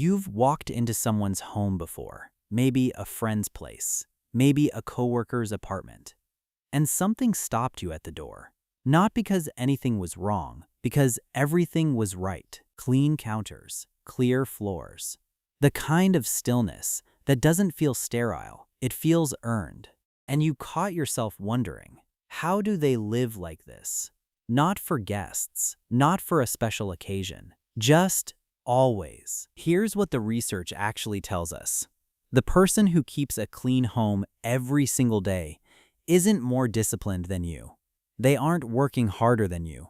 You've walked into someone's home before, maybe a friend's place, maybe a coworker's apartment, and something stopped you at the door. Not because anything was wrong, because everything was right. Clean counters, clear floors. The kind of stillness that doesn't feel sterile, it feels earned. And you caught yourself wondering, how do they live like this? Not for guests, not for a special occasion, just always. Here's what the research actually tells us. The person who keeps a clean home every single day isn't more disciplined than you. They aren't working harder than you.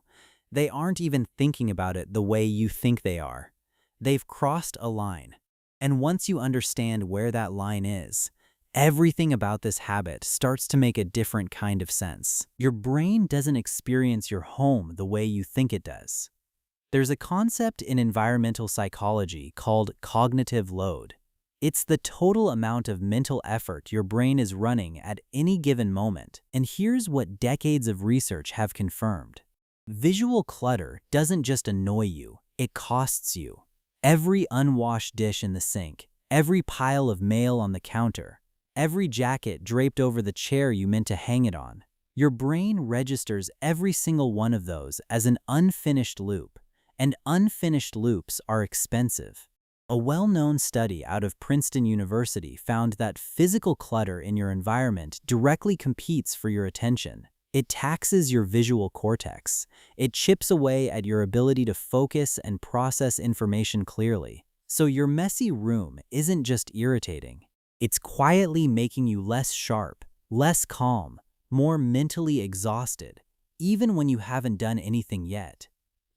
They aren't even thinking about it the way you think they are. They've crossed a line. And once you understand where that line is, everything about this habit starts to make a different kind of sense. Your brain doesn't experience your home the way you think it does. There's a concept in environmental psychology called cognitive load. It's the total amount of mental effort your brain is running at any given moment. And here's what decades of research have confirmed. Visual clutter doesn't just annoy you, it costs you. Every unwashed dish in the sink, every pile of mail on the counter, every jacket draped over the chair you meant to hang it on. Your brain registers every single one of those as an unfinished loop. And unfinished loops are expensive. A well-known study out of Princeton University found that physical clutter in your environment directly competes for your attention. It taxes your visual cortex. It chips away at your ability to focus and process information clearly. So your messy room isn't just irritating. It's quietly making you less sharp, less calm, more mentally exhausted, even when you haven't done anything yet.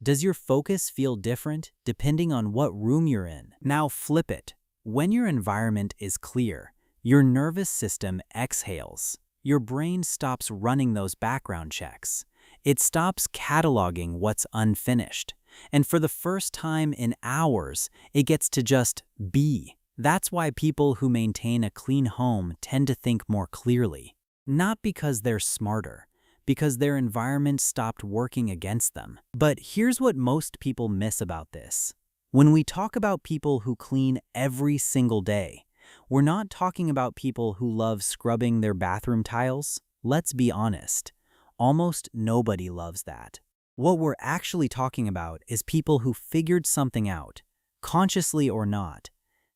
Does your focus feel different depending on what room you're in? Now flip it. When your environment is clear, your nervous system exhales. Your brain stops running those background checks. It stops cataloging what's unfinished. And for the first time in hours, it gets to just be. That's why people who maintain a clean home tend to think more clearly. Not because they're smarter, because their environment stopped working against them. But here's what most people miss about this. When we talk about people who clean every single day, we're not talking about people who love scrubbing their bathroom tiles. Let's be honest, almost nobody loves that. What we're actually talking about is people who figured something out, consciously or not.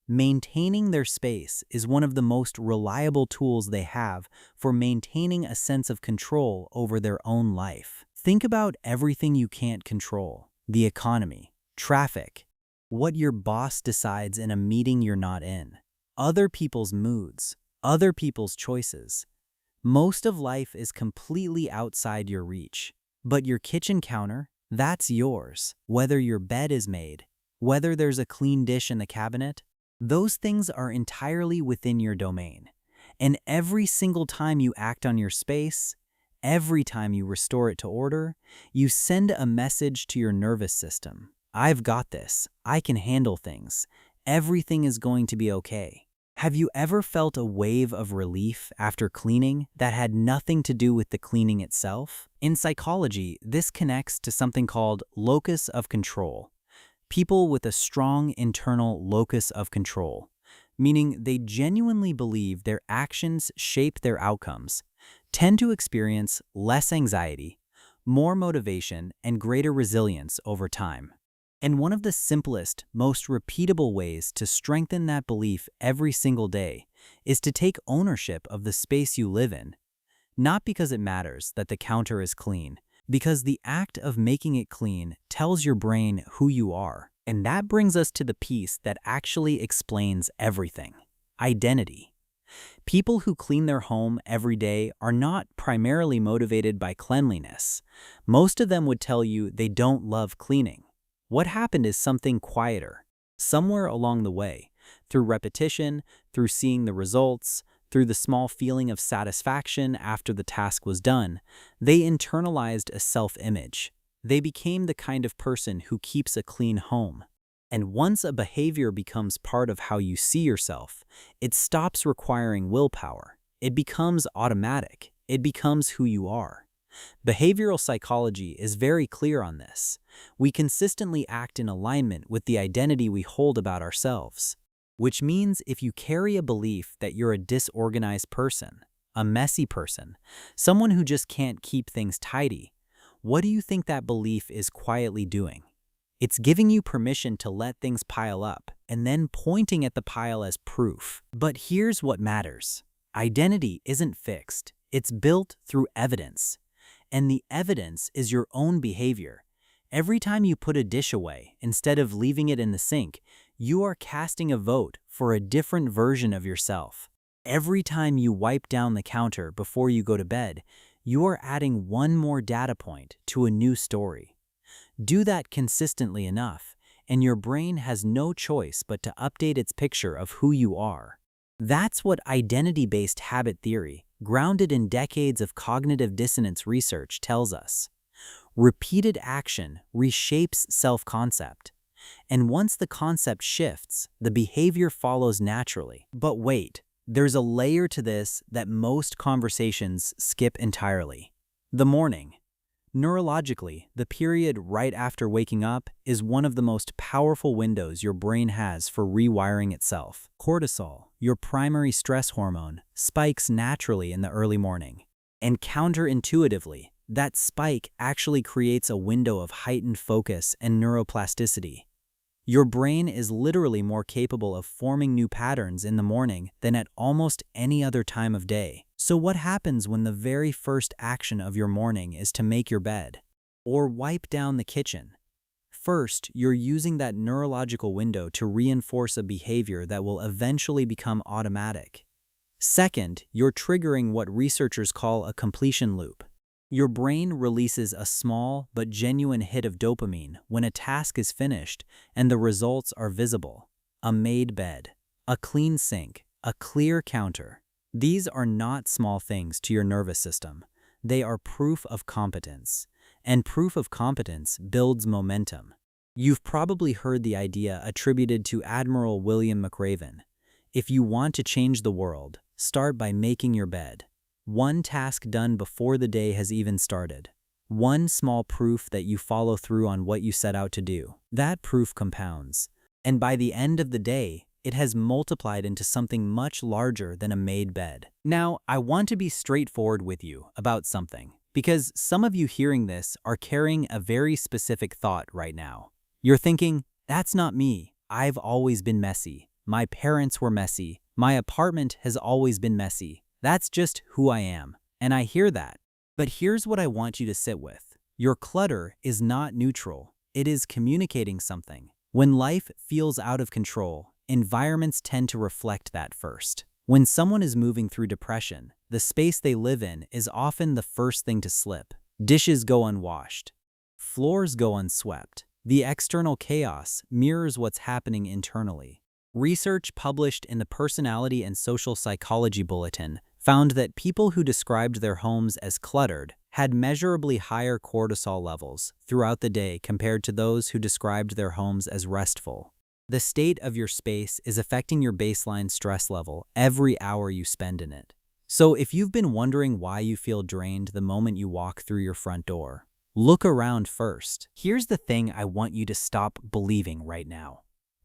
Maintaining their space is one of the most reliable tools they have for maintaining a sense of control over their own life. Think about everything you can't control: the economy, traffic, what your boss decides in a meeting you're not in, other people's moods, other people's choices. Most of life is completely outside your reach. But your kitchen counter, that's yours. Whether your bed is made, whether there's a clean dish in the cabinet, those things are entirely within your domain. And every single time you act on your space, every time you restore it to order, you send a message to your nervous system. I've got this. I can handle things. Everything is going to be okay. Have you ever felt a wave of relief after cleaning that had nothing to do with the cleaning itself? In psychology, this connects to something called locus of control. People with a strong internal locus of control, meaning they genuinely believe their actions shape their outcomes, tend to experience less anxiety, more motivation, and greater resilience over time. And one of the simplest, most repeatable ways to strengthen that belief every single day is to take ownership of the space you live in. Not because it matters that the counter is clean, because the act of making it clean tells your brain who you are. And that brings us to the piece that actually explains everything: identity. People who clean their home every day are not primarily motivated by cleanliness. Most of them would tell you they don't love cleaning. What happened is something quieter. Somewhere along the way, through repetition, through seeing the results, through the small feeling of satisfaction after the task was done, they internalized a self-image. They became the kind of person who keeps a clean home. And once a behavior becomes part of how you see yourself, it stops requiring willpower. It becomes automatic. It becomes who you are. Behavioral psychology is very clear on this. We consistently act in alignment with the identity we hold about ourselves. Which means if you carry a belief that you're a disorganized person, a messy person, someone who just can't keep things tidy, what do you think that belief is quietly doing? It's giving you permission to let things pile up and then pointing at the pile as proof. But here's what matters. Identity isn't fixed. It's built through evidence. And the evidence is your own behavior. Every time you put a dish away, instead of leaving it in the sink, you are casting a vote for a different version of yourself. Every time you wipe down the counter before you go to bed, you are adding one more data point to a new story. Do that consistently enough, and your brain has no choice but to update its picture of who you are. That's what identity-based habit theory, grounded in decades of cognitive dissonance research, tells us. Repeated action reshapes self-concept. And once the concept shifts, the behavior follows naturally. But wait, there's a layer to this that most conversations skip entirely. The morning. Neurologically, the period right after waking up is one of the most powerful windows your brain has for rewiring itself. Cortisol, your primary stress hormone, spikes naturally in the early morning. And counterintuitively, that spike actually creates a window of heightened focus and neuroplasticity. Your brain is literally more capable of forming new patterns in the morning than at almost any other time of day. So what happens when the very first action of your morning is to make your bed or wipe down the kitchen? First, you're using that neurological window to reinforce a behavior that will eventually become automatic. Second, you're triggering what researchers call a completion loop. Your brain releases a small but genuine hit of dopamine when a task is finished and the results are visible. A made bed, a clean sink, a clear counter. These are not small things to your nervous system. They are proof of competence. And proof of competence builds momentum. You've probably heard the idea attributed to Admiral William McRaven. If you want to change the world, start by making your bed. One task done before the day has even started. One small proof that you follow through on what you set out to do. That proof compounds. And by the end of the day, it has multiplied into something much larger than a made bed. Now, I want to be straightforward with you about something, because some of you hearing this are carrying a very specific thought right now. You're thinking, that's not me. I've always been messy. My parents were messy. My apartment has always been messy. That's just who I am. And I hear that. But here's what I want you to sit with. Your clutter is not neutral. It is communicating something. When life feels out of control, environments tend to reflect that first. When someone is moving through depression, the space they live in is often the first thing to slip. Dishes go unwashed. Floors go unswept. The external chaos mirrors what's happening internally. Research published in the Personality and Social Psychology Bulletin found that people who described their homes as cluttered had measurably higher cortisol levels throughout the day compared to those who described their homes as restful. The state of your space is affecting your baseline stress level every hour you spend in it. So if you've been wondering why you feel drained the moment you walk through your front door, look around first. Here's the thing I want you to stop believing right now.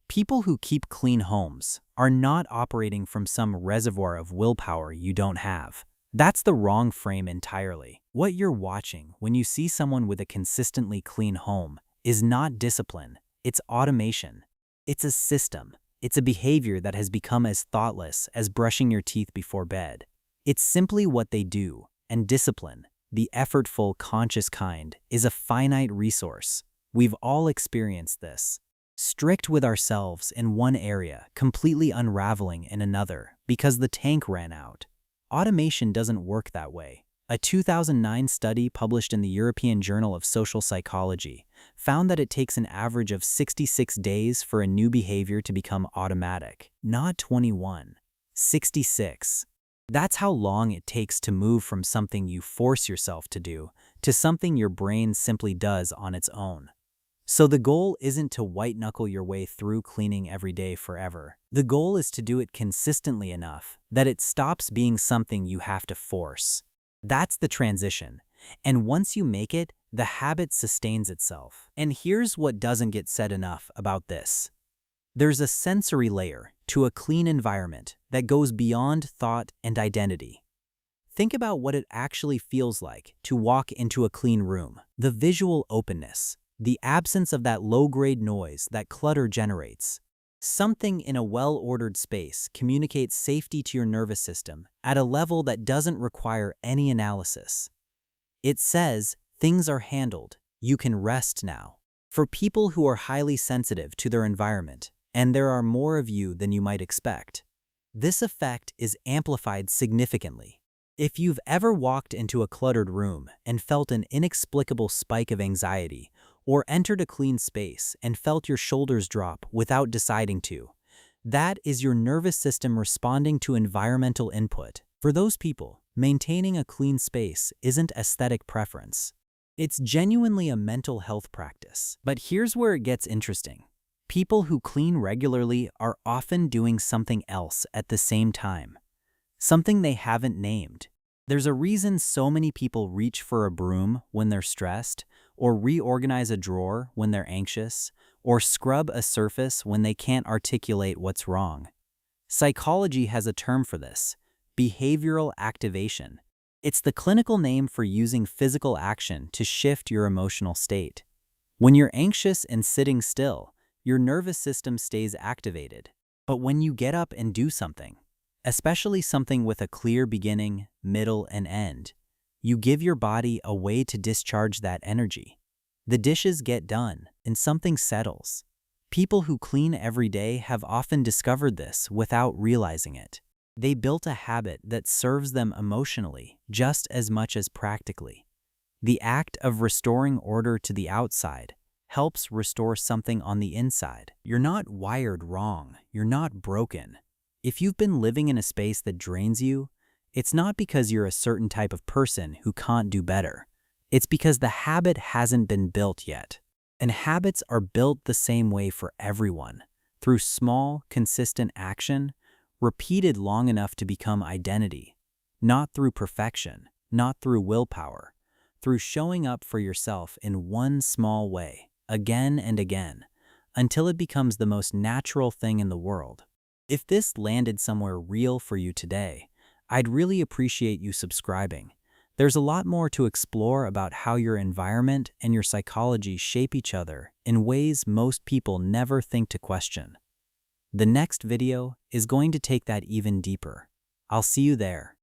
People who keep clean homes are not operating from some reservoir of willpower you don't have. That's the wrong frame entirely. What you're watching when you see someone with a consistently clean home is not discipline, it's automation. It's a system. It's a behavior that has become as thoughtless as brushing your teeth before bed. It's simply what they do, and discipline, the effortful, conscious kind, is a finite resource. We've all experienced this. Strict with ourselves in one area, completely unraveling in another because the tank ran out. Automation doesn't work that way. A 2009 study published in the European Journal of Social Psychology found that it takes an average of 66 days for a new behavior to become automatic. Not 21. 66. That's how long it takes to move from something you force yourself to do to something your brain simply does on its own. So the goal isn't to white-knuckle your way through cleaning every day forever. The goal is to do it consistently enough that it stops being something you have to force. That's the transition. And once you make it, the habit sustains itself. And here's what doesn't get said enough about this. There's a sensory layer to a clean environment that goes beyond thought and identity. Think about what it actually feels like to walk into a clean room. The visual openness, the absence of that low-grade noise that clutter generates. Something in a well-ordered space communicates safety to your nervous system at a level that doesn't require any analysis. It says, things are handled, you can rest now. For people who are highly sensitive to their environment, and there are more of you than you might expect, this effect is amplified significantly. If you've ever walked into a cluttered room and felt an inexplicable spike of anxiety, or entered a clean space and felt your shoulders drop without deciding to, that is your nervous system responding to environmental input. For those people, maintaining a clean space isn't aesthetic preference. It's genuinely a mental health practice. But here's where it gets interesting. People who clean regularly are often doing something else at the same time. Something they haven't named. There's a reason so many people reach for a broom when they're stressed, or reorganize a drawer when they're anxious, or scrub a surface when they can't articulate what's wrong. Psychology has a term for this: behavioral activation. It's the clinical name for using physical action to shift your emotional state. When you're anxious and sitting still, your nervous system stays activated. But when you get up and do something, especially something with a clear beginning, middle, and end, you give your body a way to discharge that energy. The dishes get done, and something settles. People who clean every day have often discovered this without realizing it. They built a habit that serves them emotionally just as much as practically. The act of restoring order to the outside helps restore something on the inside. You're not wired wrong. You're not broken. If you've been living in a space that drains you, it's not because you're a certain type of person who can't do better. It's because the habit hasn't been built yet. And habits are built the same way for everyone, through small, consistent action, repeated long enough to become identity. Not through perfection, not through willpower, through showing up for yourself in one small way, again and again, until it becomes the most natural thing in the world. If this landed somewhere real for you today, I'd really appreciate you subscribing. There's a lot more to explore about how your environment and your psychology shape each other in ways most people never think to question. The next video is going to take that even deeper. I'll see you there.